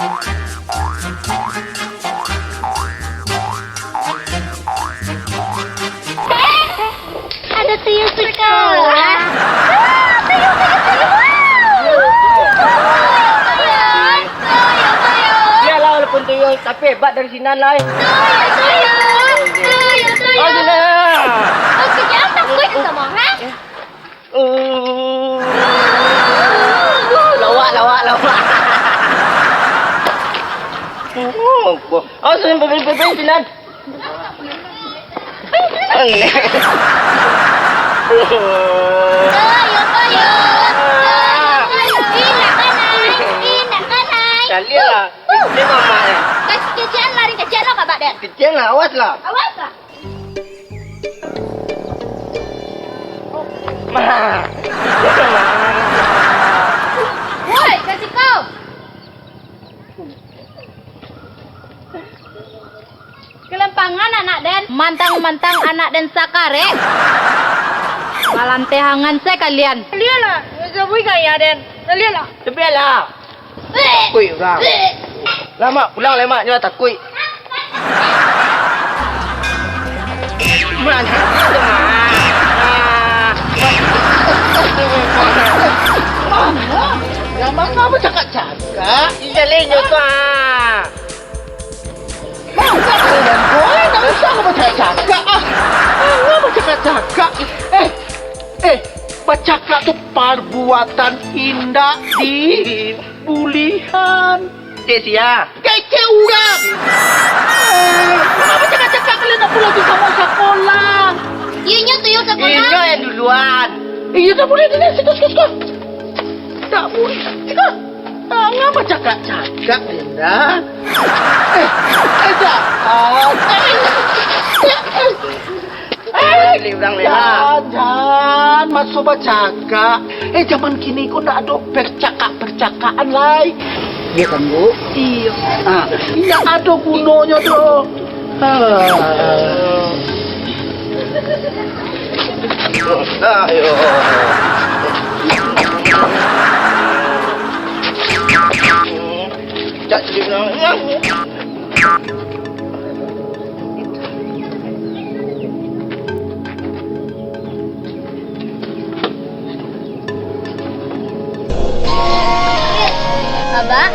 Ada tuyul sekolah. Dia lah walaupun tuyul, tapi hebat dari sinan lah. Oh, sini. Okey, jangan takut sama, ha? Lawak. Oh, sini pergi sinan. Kalian lah. Dia mama ni. Kecil lah, kecil lah kabar dia. Kecil lah, awas lah. Awas lah. Woi, kasih kau. Kelempangan anak Den. Mantang-mantang anak Den sakare. Malantehangan saya kalian. Lihatlah, sebui kaya Den. Lihatlah. Sebiarlah. Takut orang. Lama pulang lemak je lah takut. Mana? Lama kamu cakap-cakap. Jalin je tu. Masa kau dan boy, tak usah kamu cakap-cakap. Kamu cakap-cakap. Bercakap tu perbuatan indah di bulihan. Cik Sia. Kecil orang. Kenapa cakap-cakap kalian nak pulang di sama sekolah? Ianya tuyul sekolah. Ini yang duluan. Iya tak boleh ni. Suka. Tak boleh. Suka. Ngapa cakap-cakap Linda? Jangan masuk bercakap. Zaman kini kau tak ada percakapan lain. Ya kan Bu? Iya. Tidak ada gunanya tu. Ayo. Tak sedih. Abah,